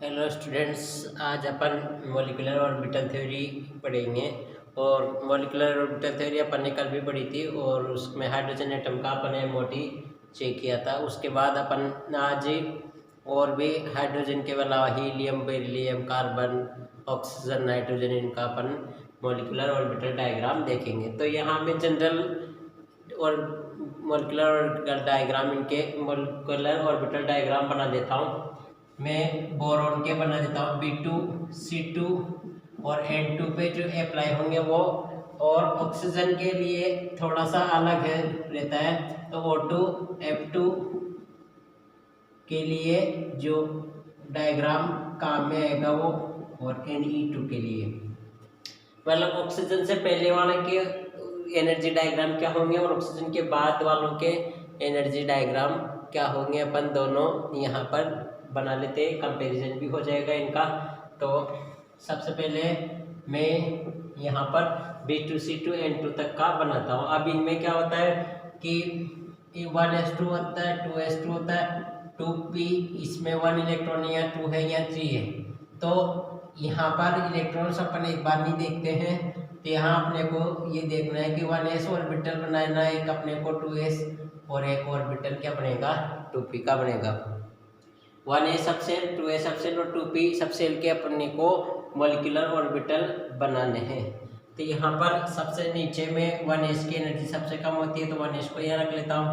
Hello students, आज अपन molecular orbital theory पढ़ेंगे। और मॉलिक्यूलर ऑर्बिटल थ्योरी अपन ने कल भी पढ़ी थी और उसमें हाइड्रोजन एटम का अपन ने मोटी चेक किया था। उसके बाद अपन आज और भी हाइड्रोजन के अलावा helium, beryllium, carbon, oxygen, nitrogen, इनका अपन मॉलिक्यूलर ऑर्बिटल डायग्राम देखेंगे। तो यहाँ में जनरल और मॉलिक्यूलर ऑर्बिटल डायग्राम, इनके मॉलिक्यूलर ऑर्बिटल डायग्राम बना देता हूँ। मैं बोरॉन के बना देता हूँ B2C2 और N2 पे जो अप्लाई होंगे वो, और ऑक्सीजन के लिए थोड़ा सा अलग है रहता है, तो O2 F2 के लिए जो डायग्राम काम में आएगा वो, और Ne2 के लिए मतलब ऑक्सीजन से पहले वाले के एनर्जी डायग्राम क्या होंगे और ऑक्सीजन के बाद वालों के एनर्जी डायग्राम क्या होंगे, अपन दोनों यहाँ पर बना लेते हैं, कंपैरिजन भी हो जाएगा इनका। तो सबसे पहले मैं यहाँ पर B2C2 N2 तक का बनाता हूँ। अब इनमें क्या होता है कि 1s2 होता है, 2s2 होता है, 2p, इसमें 1 इलेक्ट्रॉन या 2 है या 3 है। तो यहाँ पर इलेक्ट्रॉन्स अपन एक बार नहीं देखते हैं, तो यहाँ अपने को ये देखना है कि 1s ऑर्बिटल बनाना, एक अपने को 2s और एक ऑर्बिटल क्या बनेगा, 2p का बनेगा। 1a सबसेल, 2a सबसेल और 2p सबसेल के अपने को मॉलिक्यूलर ऑर्बिटल बनाने हैं। तो यहाँ पर सबसे नीचे में 1s की एनर्जी सबसे कम होती है, तो 1s को यहाँ रख लेता हूँ,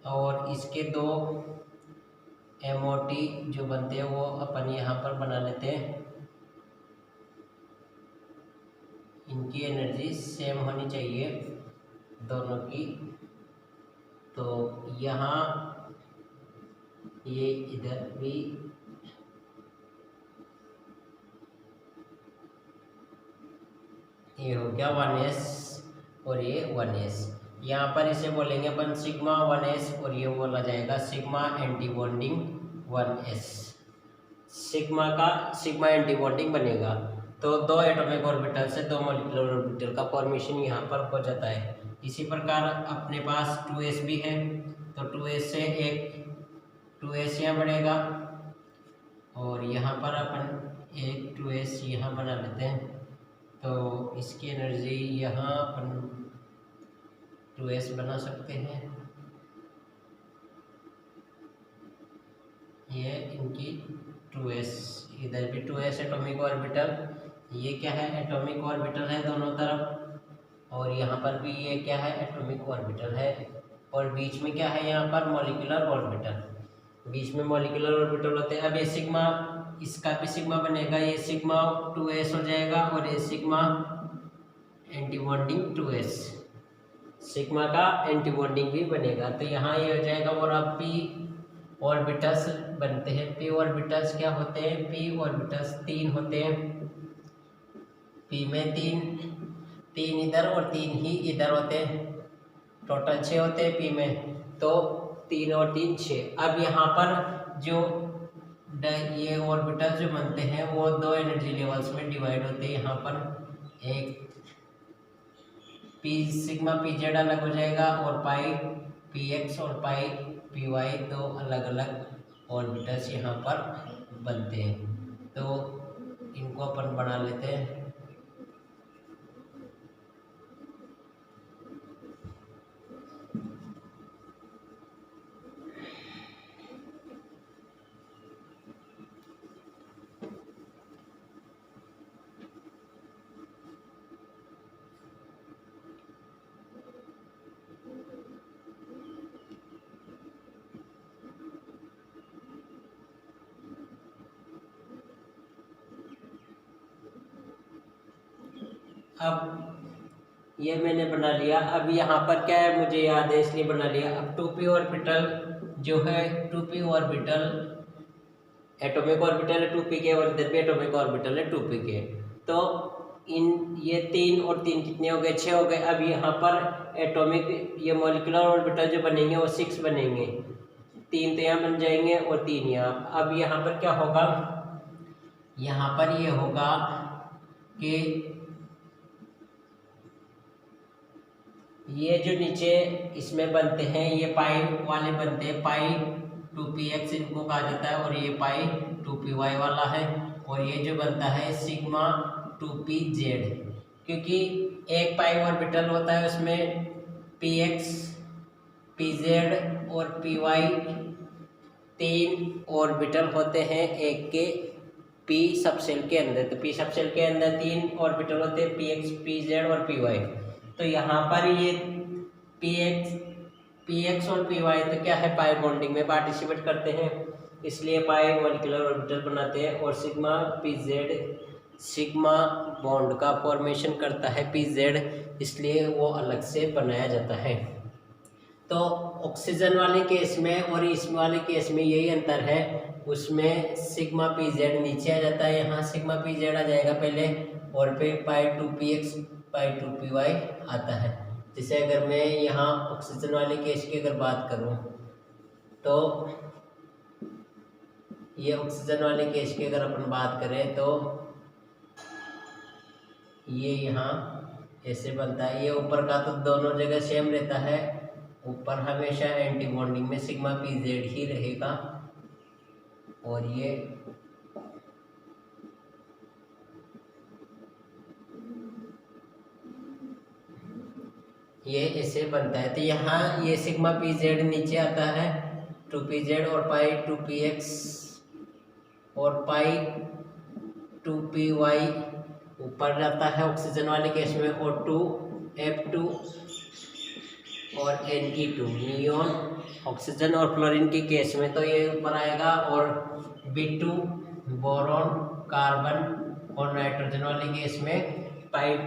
और इसके दो MOT जो बनते हैं वो अपन यहाँ पर बना लेते हैं। इनकी एनर्जी सेम होनी चाहिए दोनों की। तो यहाँ ये इधर भी ये हो गया 1s और ये 1s। यहाँ पर इसे बोलेंगे अपन सिग्मा 1s, और ये बोला जाएगा sigma anti bonding 1s। Sigma anti bonding बनेगा, तो दो एटॉमिक ऑर्बिटल से दो मॉलिक्यूलर ऑर्बिटल का फॉर्मेशन यहाँ पर हो जाता है। इसी प्रकार अपने पास 2s भी है, तो 2s से एक 2s यहाँ बढ़ेगा, और यहाँ पर अपन एक 2s यहाँ बना लेते हैं। तो इसकी एनर्जी यहाँ अपन 2s बना सकते हैं। ये इनकी 2s, इधर भी 2s एटॉमिक ऑर्बिटल, ये क्या है, एटॉमिक ऑर्बिटल है दोनों तरफ, और यहाँ पर भी ये क्या है, एटॉमिक ऑर्बिटल है, और बीच में क्या है, यहाँ पर मॉलिक्यूलर ऑर्बिटल, बीच में मॉलिक्यूलर ऑर्बिटल होते हैं। अब ये सिग्मा, इसका भी सिग्मा बनेगा, ये सिग्मा 2s हो जाएगा, और ये sigma anti bonding 2s, sigma का एंटी बॉन्डिंग भी बनेगा। तो यहाँ ये हो जाएगा, और अब p ऑर्बिटल्स बनते हैं। p ऑर्बिटल्स क्या होते हैं, p ऑर्बिटल्स 3 होते हैं। p में 3 इधर और 3 ही इधर होते हैं, टोटल 6 होते हैं p में, तो 3 और 3 6। अब यहाँ पर जो ये ऑर्बिटल जो बनते हैं वो दो एनर्जी लेवल्स में डिवाइड होते हैं। यहाँ पर एक p सिग्मा pz अलग हो जाएगा, और पाई px और पाई py दो अलग अलग ऑर्बिटल्स यहाँ पर बनते हैं। तो इनको अपन बना लेते हैं। अब ये मैंने बना लिया। अब यहाँ पर क्या है, मुझे याद है इसलिए बना लिया। अब 2p ऑर्बिटल जो है, 2p ऑर्बिटल एटॉमिक ऑर्बिटल है 2p के, और इधर भी एटॉमिक ऑर्बिटल है 2p के। तो इन ये 3 और 3 कितने हो गए, 6 हो गए। अब यहाँ पर एटॉमिक ये मॉलिक्यूलर ऑर्बिटल जो बनेंगे वो 6 बनेंगे, 3 तो यहाँ बन जाएंगे और 3 यहाँ। अब यहाँ पर क्या होगा, यहाँ पर ये होगा कि ये जो नीचे इसमें बनते हैं, ये पाई वाले बनते हैं, पाई 2px इनको कहा जाता है, और ये पाई 2py वाला है, और ये जो बनता है सिग्मा 2pz, क्योंकि एक पाई ऑर्बिटल होता है उसमें px pz और py 3 ऑर्बिटल होते हैं एक के p सबसेल के अंदर। तो p सबसेल के अंदर 3 ऑर्बिटल होते हैं, px pz और py। तो यहाँ पर ये px और py तो क्या है, पाई बॉन्डिंग में पार्टिसिपेट करते हैं, इसलिए पाई मॉलिक्यूलर ऑर्बिटल बनाते हैं। और सिग्मा pz सिग्मा बॉन्ड का फॉर्मेशन करता है pz, इसलिए वो अलग से बनाया जाता है। तो ऑक्सीजन वाले केस में और इस वाले केस में यही अंतर है, उसमें सिग्मा pz नीचे आ जाता है, यहाँ सिग्मा pz आ जाएगा पहले, और फिर पाई 2px पाई 2py आता है। जैसे अगर मैं यहाँ ऑक्सीजन वाले केस की अगर बात करूँ, तो ये ऑक्सीजन वाले केस की अगर अपन बात करें तो ये यहाँ ऐसे बनता है। ये ऊपर का तो दोनों जगह सेम रहता है, ऊपर हमेशा एंटी बॉन्डिंग में सिग्मा pz ही रहेगा, और ये ऐसे बनता है। तो यहाँ ये सिग्मा pz नीचे आता है 2pz, और पाई 2px और पाई 2py ऊपर जाता है ऑक्सीजन वाले केस में, और 2f2 और Ne2 नियोन ऑक्सीजन और फ्लोरीन के केस में तो ये ऊपर आएगा, और B2 बोरॉन कार्बन और नाइट्रोजन वाले केस में पाइप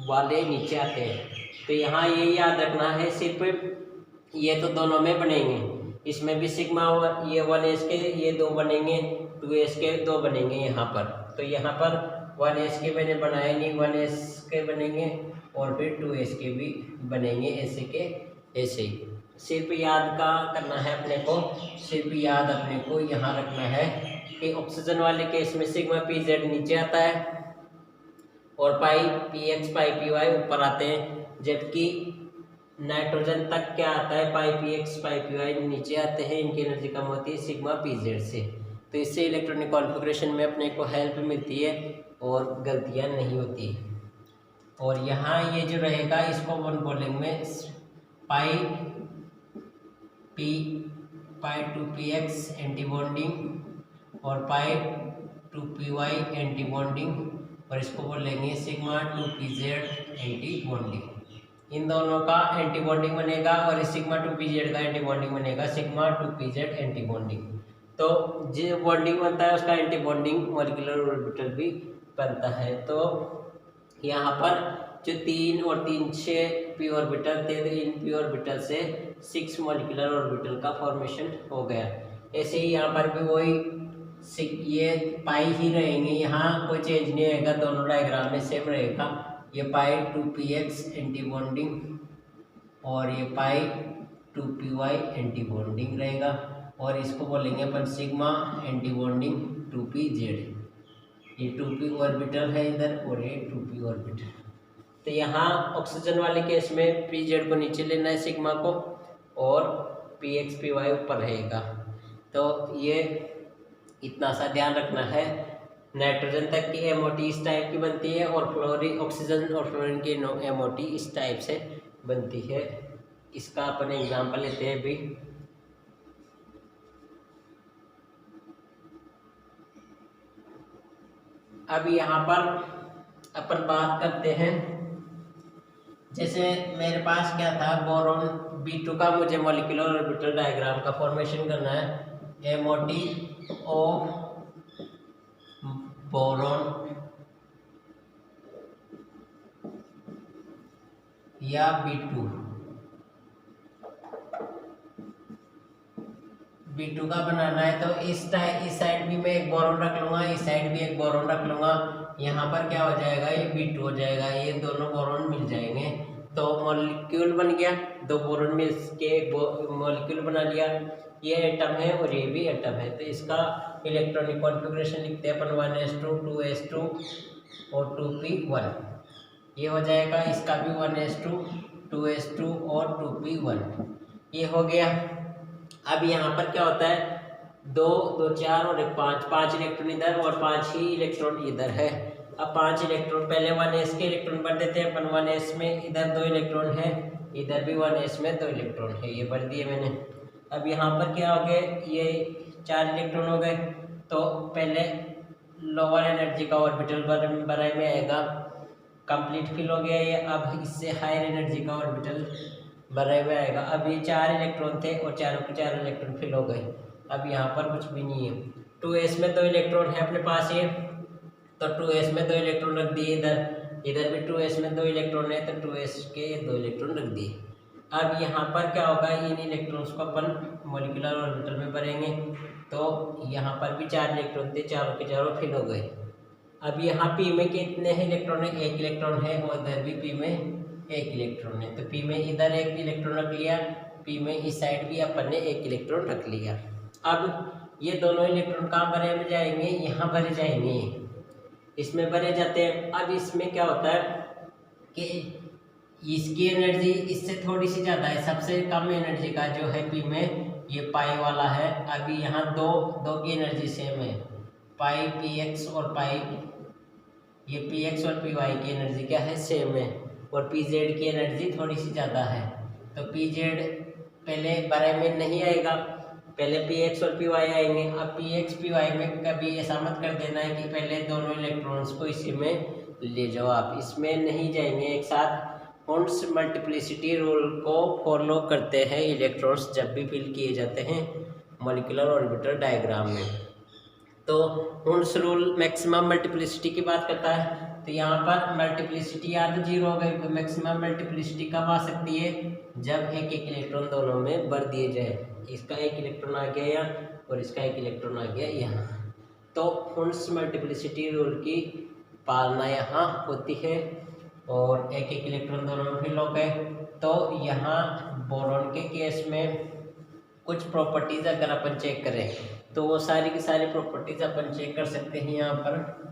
वाले नीचे आते हैं। तो यहाँ ये याद रखना है, सिर्फ ये तो दोनों में बनेंगे, इसमें भी सिग्मा ये 1s के ये 2 बनेंगे, 2s के 2 बनेंगे यहाँ पर। तो यहाँ पर 1s के मैंने बनाए नहीं, 1s के बनेंगे और फिर 2s के भी बनेंगे, ऐसे के ऐसे ही। सिर्फ याद का करना है अपने को, सिर्फ याद अपने को यहाँ रखना है कि ऑक्सीजन वाले केस में सिग्मा pz नीचे आता है और पाई px पाई py ऊपर आते हैं, जबकि नाइट्रोजन तक क्या आता है, पाई px पाई py नीचे आते हैं, इनकी एनर्जी कम होती है सिग्मा pz से। तो इससे इलेक्ट्रॉनिक कॉन्फ़िगरेशन में अपने को हेल्प मिलती है और गलतियाँ नहीं होती। और यहाँ ये जो रहेगा इसको वन बोलेंगे में पाई 2px एंटी बॉन्डिंग और पाई 2py एंटी बॉन्डिंग, और इसको बोलेंगे सिग्मा 2pz एंटी बॉन्डिंग। इन दोनों का एंटी बॉन्डिंग बनेगा, और इस सिग्मा 2pz का एंटी बॉन्डिंग बनेगा सिग्मा 2pz एंटी बॉन्डिंग। तो जो बॉन्डिंग बनता है उसका एंटी बॉन्डिंग मॉलिक्यूलर ऑर्बिटल भी बनता है। तो यहाँ पर जो 3 और 3 6 p ऑर्बिटल थे, इन p ऑर्बिटल से 6 मॉलिक्यूलर ऑर्बिटल का फॉर्मेशन हो गया। ऐसे ही यहाँ पर भी वही ये पाई ही रहेंगे, यहाँ कोई चेंज नहीं आएगा, दोनों डायग्राम में सेम रहेगा। ये पाई 2px एंटी बॉन्डिंग और ये पाई 2py एंटी बॉन्डिंग रहेगा, और इसको बोलेंगे अपन सिग्मा एंटी बॉन्डिंग 2pz। ये 2p ऑर्बिटल है इधर, और ये 2p ऑर्बिटल। तो यहाँ ऑक्सीजन वाले केस में pz को नीचे लेना है सिग्मा को, और px py ऊपर रहेगा। तो ये इतना सा ध्यान रखना है। नाइट्रोजन तक की MOT इस टाइप की बनती है, और ऑक्सीजन और फ्लोरीन की MOT इस टाइप से बनती है। इसका अपन एग्जाम्पल लेते हैं अभी। अब यहाँ पर अपन बात करते हैं, जैसे मेरे पास क्या था, बोरॉन B2 का मुझे मॉलिक्यूलर ऑर्बिटल डायग्राम का फॉर्मेशन करना है। MOT ऑफ बोरॉन या B2 का बनाना है, तो इस साइड भी मैं एक बोरॉन रख लूँगा, इस साइड भी एक बोरॉन रख लूँगा। यहाँ पर क्या हो जाएगा, ये B2 हो जाएगा, ये दोनों बोरॉन मिल जाएंगे, तो मॉलिक्यूल बन गया। 2 बोरॉन मिल के एक मॉलिक्यूल बना लिया। ये एटम है और ये भी एटम है, तो इसका इलेक्ट्रॉनिक कॉन्फ़िगरेशन लिखते हैं अपन 1s2 2s2 और 2p1। ये हो जाएगा, इसका भी 1s2 2s2 और 2p1। ये हो गया। अब यहाँ पर क्या होता है, 2 2 4 और 1 5, 5 इलेक्ट्रॉन इधर और 5 ही इलेक्ट्रॉन इधर है। अब 5 इलेक्ट्रॉन पहले 1s के इलेक्ट्रॉन भर देते हैं अपन। 1s में इधर 2 इलेक्ट्रॉन है, इधर भी 1s में 2 इलेक्ट्रॉन है, ये भर दिए मैंने। अब यहाँ पर क्या हो गए, ये 4 इलेक्ट्रॉन हो गए। तो पहले लोअर एनर्जी का ऑर्बिटल बराबर में आएगा, कंप्लीट फिल हो गया ये। अब इससे हायर एनर्जी का ऑर्बिटल बराबर में आएगा। अब ये 4 इलेक्ट्रॉन थे और चारों के 4 इलेक्ट्रॉन फिल हो गए। अब यहाँ पर कुछ भी नहीं है। 2s में 2 इलेक्ट्रॉन है अपने पास ये, तो 2s में 2 इलेक्ट्रॉन रख दिए इधर। इधर भी 2s में 2 इलेक्ट्रॉन है, तो 2s के 2 इलेक्ट्रॉन रख दिए। अब यहाँ पर क्या होगा, इन इलेक्ट्रॉन्स को अपन मॉलिक्यूलर ऑर्बिटल में भरेंगे। तो यहाँ पर भी 4 इलेक्ट्रॉन थे, चारों के चारों फिल हो गए। अब यहाँ p में कितने हैं इलेक्ट्रॉन है, 1 इलेक्ट्रॉन है, और इधर भी p में 1 इलेक्ट्रॉन है। तो p में इधर 1 इलेक्ट्रॉन रख लिया, p में इस साइड भी अपन ने 1 इलेक्ट्रॉन रख लिया। अब ये दोनों इलेक्ट्रॉन कहाँ भरे में जाएंगे, यहाँ भरे जाएंगे, इसमें भरे जाते हैं। अब इसमें क्या होता है कि इसकी एनर्जी इससे थोड़ी सी ज़्यादा है, सबसे कम एनर्जी का जो है p में ये पाई वाला है। अभी यहाँ दो की एनर्जी सेम है, पाई px और पाई, ये px और py की एनर्जी क्या है, सेम है। और pz की एनर्जी थोड़ी सी ज़्यादा है। तो pz पहले बारे में नहीं आएगा, पहले px और py आएंगे। अब px py में कभी ऐसा मत कर देना है कि पहले दोनों इलेक्ट्रॉन्स को इसी में ले जाओ, आप इसमें नहीं जाएंगे एक साथ। हुंड्स मल्टीप्लिसिटी रूल को फॉलो करते हैं इलेक्ट्रॉन्स जब भी फिल किए जाते हैं मॉलिक्यूलर ऑर्बिटल डायग्राम में। तो हुंड्स रूल मैक्सिमम मल्टीप्लिसिटी की बात करता है। तो यहाँ पर मल्टीप्लिसिटी या तो 0 हो गई, तो मैक्सिमम मल्टीप्लिसिटी कब आ सकती है, जब एक एक इलेक्ट्रॉन दोनों में भर दिए जाए। इसका 1 इलेक्ट्रॉन आ गया यहाँ और इसका 1 इलेक्ट्रॉन आ गया यहाँ। तो हुंड्स मल्टीप्लिसिटी रूल की पालना यहाँ होती है और एक एक इलेक्ट्रॉन दोनों में फिल हो गए। तो यहाँ बोरॉन के केस में कुछ प्रॉपर्टीज अगर अपन चेक करें तो वो सारी की सारी प्रॉपर्टीज अपन चेक कर सकते हैं यहाँ पर।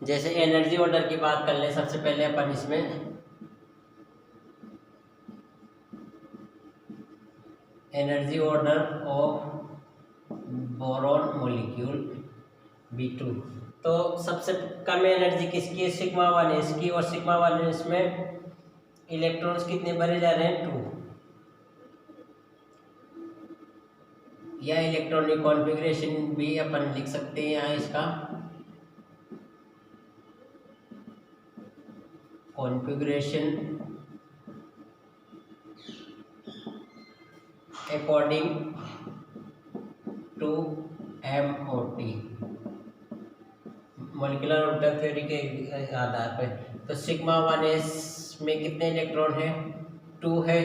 जैसे एनर्जी ऑर्डर की बात कर ले, सबसे पहले अपन इसमें energy order of boron molecule B2। तो सबसे कम एनर्जी किसकी है, सिग्मा 1s की, और सिग्मा 1s में इलेक्ट्रॉन्स कितने भरे जा रहे हैं, 2। या इलेक्ट्रॉनिक कॉन्फ़िगरेशन भी अपन लिख सकते हैं यहाँ, इसका configuration according to MOT, molecular orbital theory के आधार पर। तो सिग्मा 1s में कितने इलेक्ट्रॉन है, 2 है।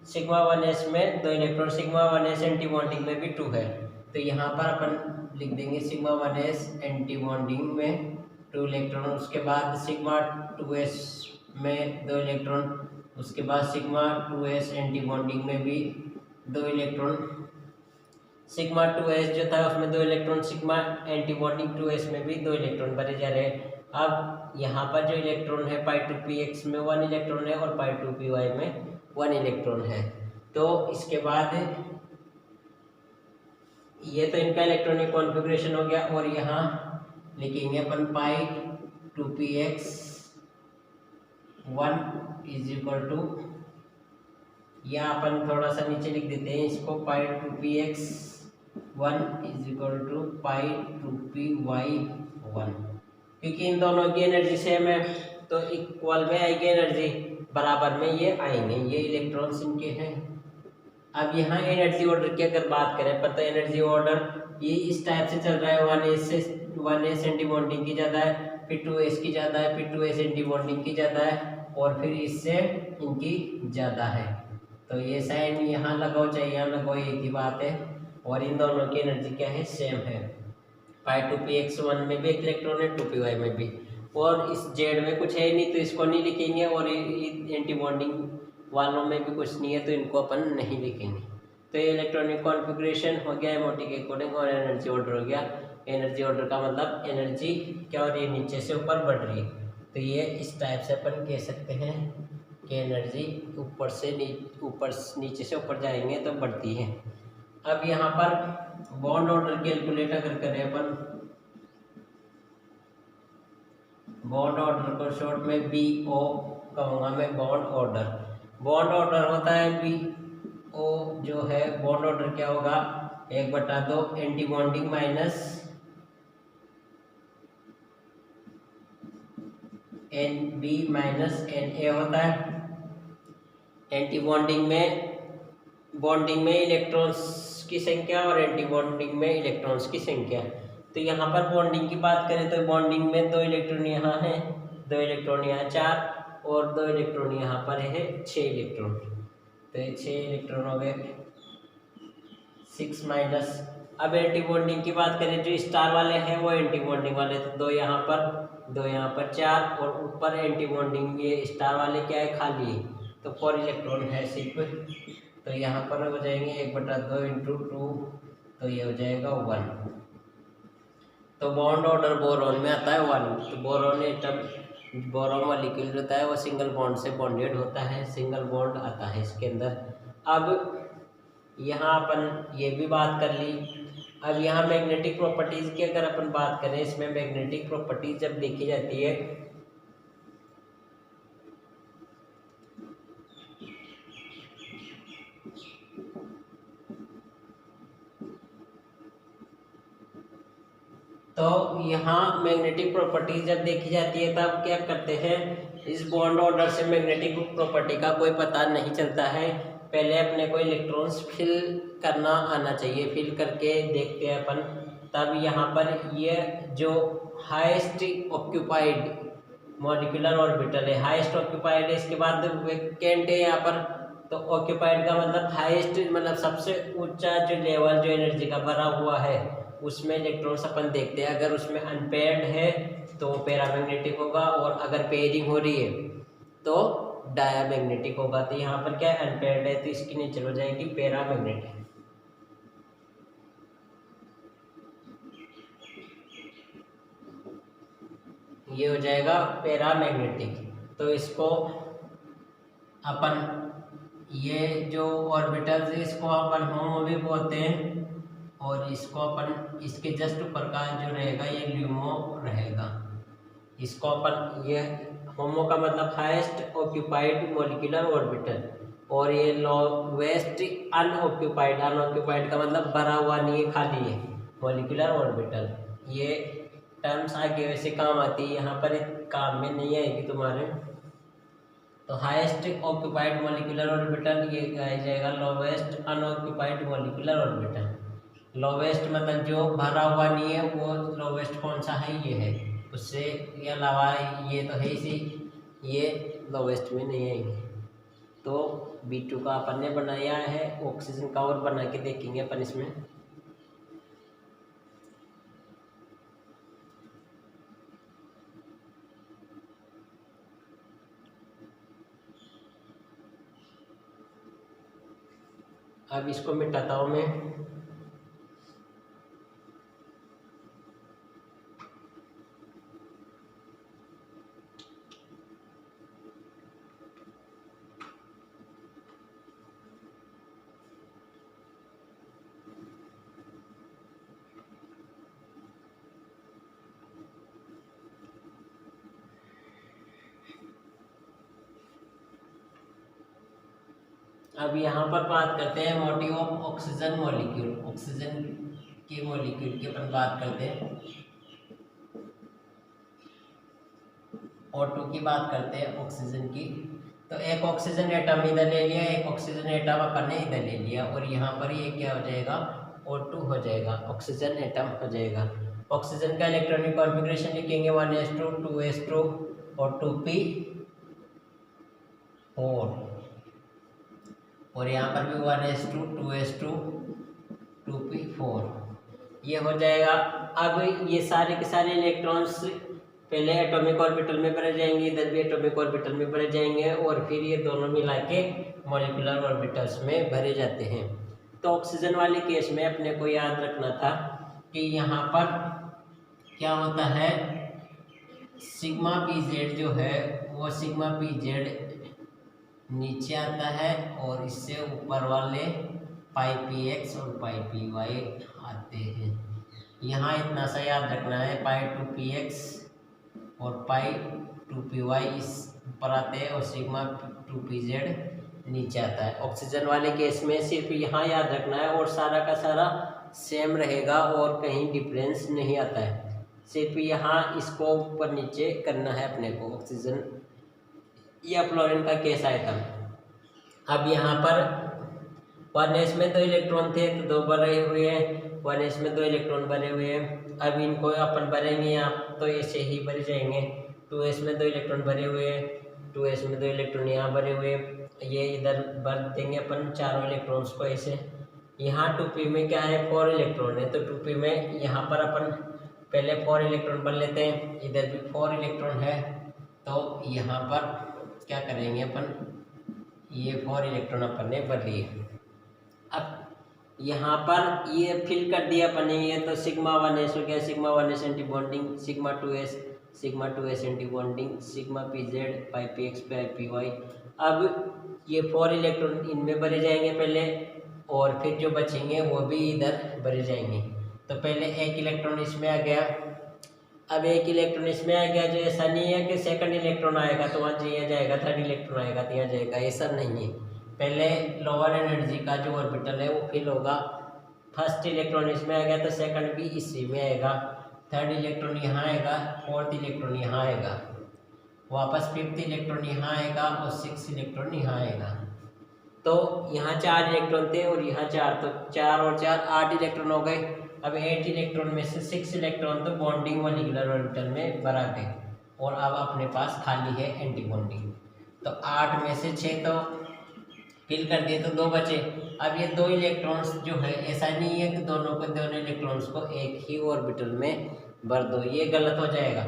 सिग्मा 1s में 2 electron, sigma 1s anti bonding में भी 2 है। तो यहाँ पर अपन लिख देंगे सिग्मा 1s एंटी बॉन्डिंग में 2 इलेक्ट्रॉन, उसके बाद सिग्मा 2s में 2 इलेक्ट्रॉन, उसके बाद सिग्मा 2s एंटी बॉन्डिंग में भी 2 इलेक्ट्रॉन। सिग्मा 2s जो था उसमें 2 electron, sigma anti bonding 2s में भी 2 इलेक्ट्रॉन भरे जा रहे हैं। अब यहाँ पर जो इलेक्ट्रॉन है पाई 2px में 1 इलेक्ट्रॉन है और पाई 2py में 1 इलेक्ट्रॉन है। तो इसके बाद ये तो इनका इलेक्ट्रॉनिक कॉन्फ़िगरेशन हो गया, और यहाँ लिखेंगे अपन pi 2px 1 is equal to, या अपन थोड़ा सा नीचे लिख देते हैं इसको, pi 2px 1 is equal to pi 2py 1, क्योंकि इन दोनों की एनर्जी सेम है तो इक्वल में आएगी एनर्जी, बराबर में ये आएंगे, ये इलेक्ट्रॉन्स इनके हैं। अब यहाँ एनर्जी ऑर्डर की अगर बात करें, पता है एनर्जी ऑर्डर ये इस टाइप से चल रहा है, 1s एंटी बॉन्डिंग की ज़्यादा है, फिर 2s की ज़्यादा है, फिर 2s एंटी बॉन्डिंग की ज़्यादा है, और फिर इससे इनकी ज़्यादा है। तो ये साइन यहाँ लगाओ चाहे यहाँ लगाओ, एक ही बात है। और इन दोनों की एनर्जी क्या है, सेम है। पाई 2px 1 में भी 1 इलेक्ट्रॉन है, 2py में भी, और इस जेड में कुछ है नहीं तो इसको नहीं लिखेंगे, और एंटी बॉन्डिंग वालों में भी कुछ नहीं है तो इनको अपन नहीं लिखेंगे। तो ये इलेक्ट्रॉनिक कॉन्फ़िगरेशन हो गया MOT के अकॉर्डिंग, और एनर्जी ऑर्डर हो गया। एनर्जी ऑर्डर का मतलब एनर्जी क्या हो रही है, नीचे से ऊपर बढ़ रही है। तो ये इस टाइप से अपन कह सकते हैं कि एनर्जी ऊपर नीचे से ऊपर जाएंगे तो बढ़ती है। अब यहाँ पर बॉन्ड ऑर्डर कैलकुलेट अगर करें अपन, बॉन्ड ऑर्डर को शॉर्ट में BO कहूँगा मैं, बॉन्ड ऑर्डर। बॉन्ड ऑर्डर होता है BO जो है, बॉन्ड ऑर्डर क्या होगा, 1/2 anti bonding minus NB minus NA होता है। एंटी बॉन्डिंग में इलेक्ट्रॉन्स की संख्या और एंटी बॉन्डिंग में इलेक्ट्रॉन्स की संख्या। तो यहाँ पर बॉन्डिंग की बात करें तो बॉन्डिंग में 2 इलेक्ट्रॉन यहाँ है, 2 इलेक्ट्रॉन यहाँ 4 और 2 इलेक्ट्रॉन यहाँ पर है 6 इलेक्ट्रॉन। तो ये 6 इलेक्ट्रॉन हो गए 6 माइनस। अब एंटी बॉन्डिंग की बात करें, जो स्टार वाले हैं वो एंटी बॉन्डिंग वाले, तो 2 यहाँ पर 4 और ऊपर एंटी बॉन्डिंग ये स्टार वाले क्या है, खाली है, तो 4 इलेक्ट्रॉन है सिर्फ। तो यहाँ पर हो जाएंगे 1/2 इंटू 2, तो ये हो जाएगा 1। तो बॉन्ड ऑर्डर बोरॉन में आता है 1। तो बोरॉन एटम, बोरॉन मॉलिक्यूल होता है वो सिंगल बॉन्ड से बॉन्डेड होता है, सिंगल बॉन्ड आता है इसके अंदर। अब यहाँ अपन ये भी बात कर ली। अब यहाँ मैग्नेटिक प्रॉपर्टीज़ की अगर अपन बात करें, इसमें मैग्नेटिक प्रॉपर्टीज जब देखी जाती है तो यहाँ मैग्नेटिक प्रॉपर्टीज जब देखी जाती है तब क्या करते हैं, इस बॉन्ड ऑर्डर से मैग्नेटिक प्रॉपर्टी का कोई पता नहीं चलता है। पहले अपने को इलेक्ट्रॉन्स फिल करना आना चाहिए, फिल करके देखते हैं अपन। तब यहाँ पर ये जो हाईएस्ट ऑक्यूपाइड मॉलिक्यूलर ऑर्बिटल है, हाईएस्ट ऑक्यूपाइड है, इसके बाद वैकेंट है यहाँ पर। तो ऑक्यूपाइड का मतलब हाईएस्ट, मतलब सबसे ऊंचा जो लेवल जो एनर्जी का भरा हुआ है उसमें इलेक्ट्रॉन्स अपन देखते हैं। अगर उसमें अनपेयर्ड है तो पैरामैग्नेटिक होगा, और अगर पेयरिंग हो रही है तो डायामैग्नेटिक होगा। तो यहाँ पर क्या है, अनपेयर्ड है तो इसकी नेचर हो जाएगी पैरामैग्नेटिक। ये हो जाएगा पैरामैग्नेटिक। तो इसको अपन, ये जो ऑर्बिटल्स है इसको अपन होमो भी बोलते हैं, और इसको अपन इसके जस्ट ऊपर का जो रहेगा ये ल्यूमो रहेगा। इसको अपन, ये होमो का मतलब हाईएस्ट ऑक्यूपाइड मॉलिक्यूलर ऑर्बिटल, और ये लोवेस्ट अनऑक्यूपाइड, अनऑक्यूपाइड का मतलब भरा हुआ नहीं है, खाली है, मॉलिक्यूलर ऑर्बिटल। ये टर्म्स आगे वैसे काम आती है, यहाँ पर काम में नहीं आएगी तुम्हारे। तो हाईएस्ट ऑक्यूपाइड मॉलिक्यूलर ऑर्बिटल ये कहा जाएगा lowest unoccupied molecular orbital. Lowest मतलब जो भरा हुआ नहीं है, वो लोवेस्ट कौन सा है, ये है। उससे ये अलावा ये तो है इसी, ये लोवेस्ट में नहीं आएंगे। तो B2 का अपन ने बनाया है, ऑक्सीजन का और बना के देखेंगे अपन इसमें। अब इसको मिटाता हूँ मैं। अब यहाँ पर बात करते हैं motive of oxygen molecule, oxygen के मॉलिक्यूल की अपन बात करते हैं। O2 की बात करते हैं, ऑक्सीजन की। तो एक ऑक्सीजन एटम इधर ले लिया, एक ऑक्सीजन एटम अपन ने इधर ले लिया, और यहाँ पर ये क्या हो जाएगा, O2 हो जाएगा, ऑक्सीजन एटम हो जाएगा। ऑक्सीजन का इलेक्ट्रॉनिक कॉन्फ़िगरेशन लिखेंगे 1s2 2s2 और 2p4, और यहाँ पर भी 1s2 2s2 2p4 ये हो जाएगा। अब ये सारे के सारे इलेक्ट्रॉन्स पहले एटॉमिक ऑर्बिटल में भरे जाएंगे, इधर भी एटॉमिक ऑर्बिटल में भरे जाएंगे, और फिर ये दोनों मिला के मॉलिक्यूलर ऑर्बिटल्स में भरे जाते हैं। तो ऑक्सीजन वाले केस में अपने को याद रखना था कि यहाँ पर क्या होता है, सिग्मा पी जेड जो है वो सिग्मा पी जेड नीचे आता है और इससे ऊपर वाले पाई पी एक्स और पाई पी वाई आते हैं। यहाँ इतना सा याद रखना है, पाई टू पी एक्स और पाई टू पी वाई इस ऊपर आते हैं और सिग्मा टू पी जेड नीचे आता है। ऑक्सीजन वाले केस में सिर्फ यहाँ याद रखना है और सारा का सारा सेम रहेगा और कहीं डिफरेंस नहीं आता है, सिर्फ यहाँ इसको ऊपर नीचे करना है अपने को। ऑक्सीजन या फ्लोरीन का केस आया था। अब यहाँ पर 1s में 2 इलेक्ट्रॉन थे तो 2 भरे हुए हैं, 1s में 2 इलेक्ट्रॉन भरे हुए हैं। अब इनको अपन भरेंगे यहाँ तो ऐसे ही भरे जाएंगे। 2s में 2 इलेक्ट्रॉन भरे हुए हैं, 2s में 2 इलेक्ट्रॉन यहाँ भरे हुए हैं, ये इधर भर देंगे अपन चारों इलेक्ट्रॉन्स को ऐसे। यहाँ 2p में क्या है 4 इलेक्ट्रॉन है तो 2p में यहाँ पर अपन पहले 4 इलेक्ट्रॉन भर लेते हैं, इधर भी 4 इलेक्ट्रॉन है तो यहाँ पर क्या करेंगे अपन, ये 4 इलेक्ट्रॉन अपन ने भर लिए। अब यहाँ पर ये फिल कर दिया अपन ने, ये तो सिग्मा 1s हो गया, sigma 1s anti bonding, sigma 2s anti bonding, sigma P Z pi P X pi P Y. अब ये 4 इलेक्ट्रॉन इनमें भरे जाएंगे पहले और फिर जो बचेंगे वो भी इधर भरे जाएंगे। तो पहले 1 इलेक्ट्रॉन इसमें आ गया, अब 1 इलेक्ट्रॉन इसमें आ गया, जो ऐसा नहीं है कि सेकंड इलेक्ट्रॉन आएगा तो वहाँ यहाँ जाएगा, थर्ड इलेक्ट्रॉन आएगा तो यहाँ जाएगा, ऐसा नहीं है। पहले लोअर एनर्जी का जो ऑर्बिटल है वो फिल होगा, फर्स्ट इलेक्ट्रॉन इसमें आ गया तो सेकंड भी इसी में आएगा, थर्ड इलेक्ट्रॉन यहाँ आएगा, फोर्थ इलेक्ट्रॉन यहाँ आएगा, वापस फिफ्थ इलेक्ट्रॉन यहाँ आएगा और सिक्स इलेक्ट्रॉन यहाँ आएगा। तो यहाँ 4 इलेक्ट्रॉन थे और यहाँ 4, तो 4 और 4 8 इलेक्ट्रॉन हो गए। अब 8 इलेक्ट्रॉन में से 6 इलेक्ट्रॉन तो बॉन्डिंग मॉलिक्यूलर ऑर्बिटल में भरा गए और अब अपने पास खाली है एंटी बॉन्डिंग। तो 8 में से 6 तो फिल कर दिए तो 2 बचे। अब ये 2 इलेक्ट्रॉन्स जो है ऐसा नहीं है कि दोनों इलेक्ट्रॉन्स को एक ही ऑर्बिटल में भर दो, ये गलत हो जाएगा।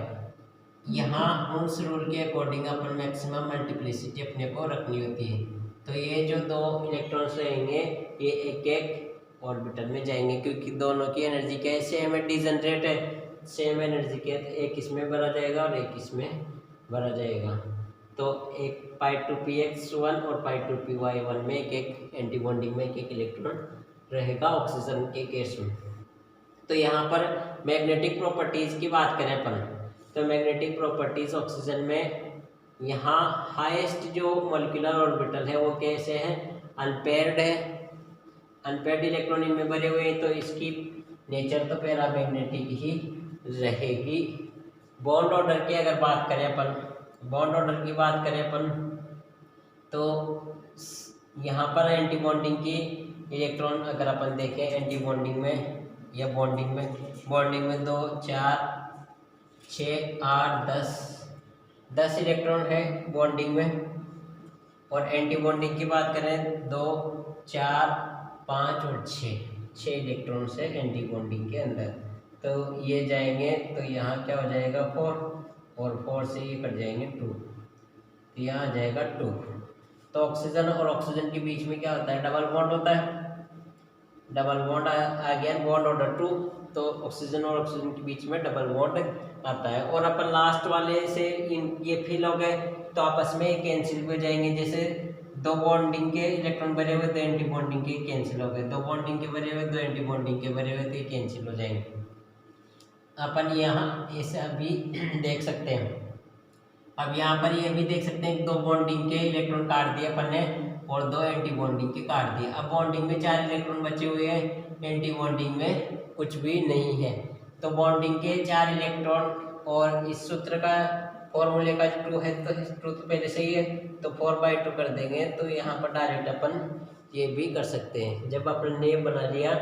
यहाँ उस रूल के अकॉर्डिंग अपन मैक्सिमम मल्टीप्लिसिटी अपने को रखनी होती है। तो ये जो 2 इलेक्ट्रॉन्स रहेंगे ये एक एक ऑर्बिटल में जाएंगे क्योंकि दोनों की एनर्जी क्या है, सेम है, डिजनरेट है, सेम एनर्जी के, एक इसमें भरा जाएगा और एक इसमें भरा जाएगा। तो एक पाई टू पी एक्स 1 और पाई टू पी वाई 1 में एक एक एंटी बॉन्डिंग में एक एक इलेक्ट्रॉन रहेगा ऑक्सीजन के केस में। तो यहाँ पर मैग्नेटिक प्रॉपर्टीज़ की बात करें अपन, तो मैग्नेटिक प्रॉपर्टीज़ ऑक्सीजन में यहाँ हाईएस्ट जो मॉलिक्यूलर ऑर्बिटल है वो कैसे है, अनपेयर्ड है, अनपेयर्ड इलेक्ट्रॉन इनमें भरे हुए हैं तो इसकी नेचर तो पैरामैग्नेटिक ही रहेगी। बॉन्ड ऑर्डर की अगर बात करें अपन, बॉन्ड ऑर्डर की बात करें अपन तो यहाँ पर एंटी बॉन्डिंग की इलेक्ट्रॉन अगर अपन देखें एंटी बॉन्डिंग में या बॉन्डिंग में 2 4 6 8 10 इलेक्ट्रॉन है बॉन्डिंग में। और एंटी बॉन्डिंग की बात करें 2 4 5 और 6 इलेक्ट्रॉन्स है एंटी बॉन्डिंग के अंदर। तो ये जाएंगे तो यहाँ क्या हो जाएगा 4 और 4 से ये कट जाएंगे 2, तो यहाँ आ जाएगा 2। तो ऑक्सीजन और ऑक्सीजन के बीच में क्या होता है, डबल बॉन्ड होता है, डबल बॉन्ड आ गया, बॉन्ड ऑर्डर 2, तो ऑक्सीजन और ऑक्सीजन के बीच में डबल बॉन्ड आता है। और अपन लास्ट वाले से ये फिल हो गए तो आपस में कैंसिल हो जाएंगे, जैसे 2 बॉन्डिंग के इलेक्ट्रॉन भरे हुए 2 एंटी बॉन्डिंग के कैंसिल हो गए, 2 बॉन्डिंग के भरे हुए 2 एंटी बॉन्डिंग के भरे हुए तो ये कैंसिल हो जाएंगे। अपन यहाँ ऐसा भी देख सकते हैं। अब यहाँ पर ये भी देख सकते हैं 2 बॉन्डिंग के इलेक्ट्रॉन काट दिए अपन ने और 2 एंटी बॉन्डिंग के काट दिए। अब बॉन्डिंग में 4 इलेक्ट्रॉन बचे हुए हैं, एंटी बॉन्डिंग में कुछ भी नहीं है। तो बॉन्डिंग के 4 इलेक्ट्रॉन और इस सूत्र का फॉर्मूले का 2 है तो ट्रू तो पहले से ही है तो 4/2 कर देंगे। तो यहाँ पर डायरेक्ट अपन ये भी कर सकते हैं, जब अपन ने बना लिया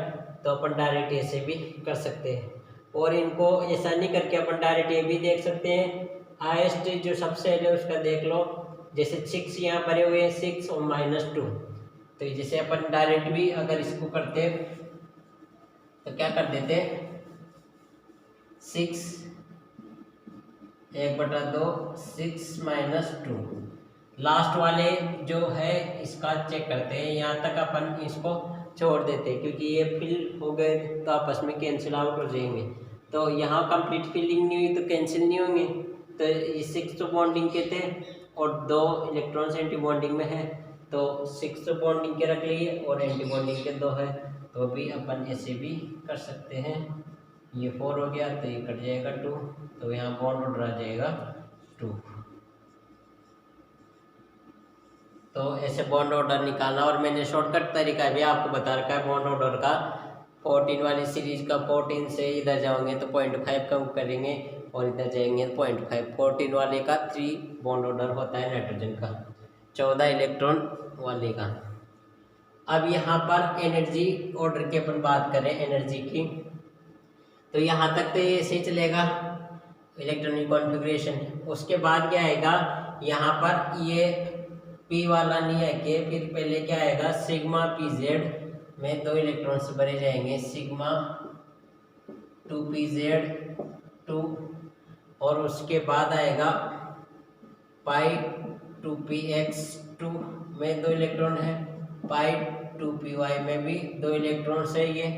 तो अपन डायरेक्ट ऐसे भी कर सकते हैं। और इनको ऐसा नहीं करके अपन डायरेक्ट ये भी देख सकते हैं, हाईएस्ट जो सबसे है उसका देख लो, जैसे 6 यहाँ भरे हुए हैं 6 और -2, तो जैसे अपन डायरेक्ट भी अगर इसको करते तो क्या कर देते 6 1/2 6 -2। लास्ट वाले जो है इसका चेक करते हैं, यहाँ तक अपन इसको छोड़ देते हैं क्योंकि ये फिल हो गए तो आपस में कैंसिल आउट हो जाएंगे। तो यहाँ कंप्लीट फिलिंग नहीं हुई तो कैंसिल नहीं होंगे, तो ये 6 बॉन्डिंग के थे और 2 इलेक्ट्रॉन्स एंटी बॉन्डिंग में है, तो 6 बॉन्डिंग के रख लिए और एंटी बॉन्डिंग के 2 है, तो भी अपन ऐसे भी कर सकते हैं। ये 4 हो गया तो ये कट जाएगा 2, तो यहाँ बॉन्ड ऑर्डर आ जाएगा 2। तो ऐसे बॉन्ड ऑर्डर निकालना, और मैंने शॉर्टकट तरीका भी आपको बता रखा है बॉन्ड ऑर्डर का। 14 वाली सीरीज का 14 से इधर जाओगे तो 0.5 कम करेंगे और इधर जाएंगे 0.5। 14 वाले का 3 बॉन्ड ऑर्डर होता है नाइट्रोजन का, 14 इलेक्ट्रॉन वाले का। अब यहाँ पर एनर्जी ऑर्डर की अपन बात करें एनर्जी की, तो यहाँ तक तो ये ऐसे ही चलेगा इलेक्ट्रॉनिक कॉन्फ़िगरेशन। उसके बाद क्या आएगा, यहाँ पर ये पी वाला नहीं है कि फिर पहले क्या आएगा, सिग्मा पी जेड में 2 इलेक्ट्रॉन्स भरे जाएंगे, सिग्मा 2pz2, और उसके बाद आएगा पाई 2px2 में 2 इलेक्ट्रॉन है, पाई 2py में भी 2 इलेक्ट्रॉन है, ये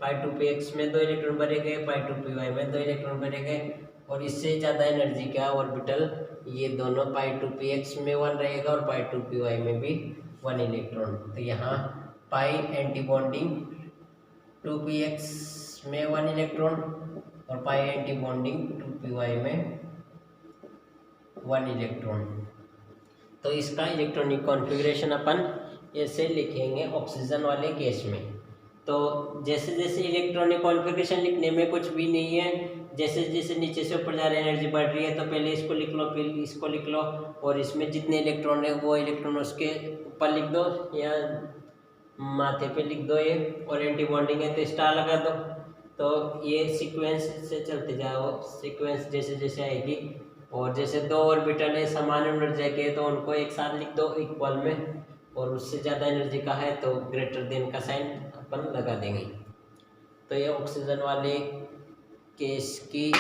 पाई 2px में 2 इलेक्ट्रॉन भरे गए, पाई 2py में 2 इलेक्ट्रॉन भरे गए। और इससे ज़्यादा एनर्जी का ऑर्बिटल ये दोनों पाई 2px में 1 रहेगा और पाई 2py में भी 1 इलेक्ट्रॉन। तो यहाँ पाई एंटी बॉन्डिंग 2px में 1 इलेक्ट्रॉन और पाई एंटी बॉन्डिंग 2py में 1 इलेक्ट्रॉन। तो इसका इलेक्ट्रॉनिक कॉन्फ़िगरेशन अपन ऐसे लिखेंगे ऑक्सीजन वाले केस में। तो जैसे जैसे इलेक्ट्रॉनिक कॉन्फ़िगरेशन लिखने में कुछ भी नहीं है, जैसे जैसे नीचे से ऊपर जा रही एनर्जी बढ़ रही है, तो पहले इसको लिख लो फिर इसको लिख लो, और इसमें जितने इलेक्ट्रॉन है वो इलेक्ट्रॉन उसके ऊपर लिख दो या माथे पे लिख दो ये, और एंटी बॉन्डिंग है तो स्टार लगा दो। तो ये सीक्वेंस से चलते जाओ, सीक्वेंस जैसे जैसे आएगी। और जैसे 2 ऑर्बिटल है समान एनर्जी के, तो उनको एक साथ लिख दो इक्वल में, और उससे ज़्यादा एनर्जी का है तो ग्रेटर देन का साइन अपन लगा देंगे। तो ये ऑक्सीजन वाले केस की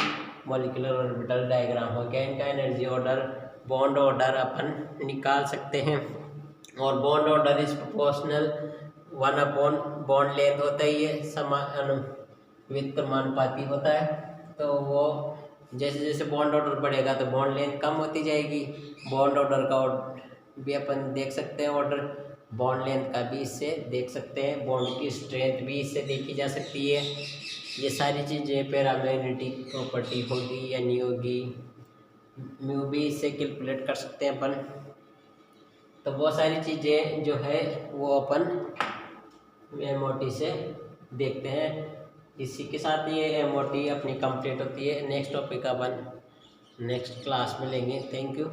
मॉलिक्यूलर ऑर्बिटल डायग्राम हो गया। इनका एनर्जी ऑर्डर बॉन्ड ऑर्डर अपन निकाल सकते हैं, और bond order is proportional 1 bond length होता है, ये समानुपाती होता है। तो वो जैसे जैसे बॉन्ड ऑर्डर बढ़ेगा तो बॉन्ड लेंथ कम होती जाएगी। बॉन्ड ऑर्डर का भी अपन देख सकते हैं, ऑर्डर बॉन्ड लेंथ का भी इससे देख सकते हैं, बॉन्ड की स्ट्रेंथ भी इससे देखी जा सकती है। ये सारी चीज़ें पैरामैग्नेटिक प्रॉपर्टी होगी या नहीं होगी, म्यू भी इससे कैलकुलेट कर सकते हैं अपन। तो बहुत सारी चीज़ें जो है वो अपन MOT से देखते हैं। इसी के साथ ये MOT अपनी कंप्लीट होती है। नेक्स्ट टॉपिक अपन नेक्स्ट क्लास में लेंगे। Thank you.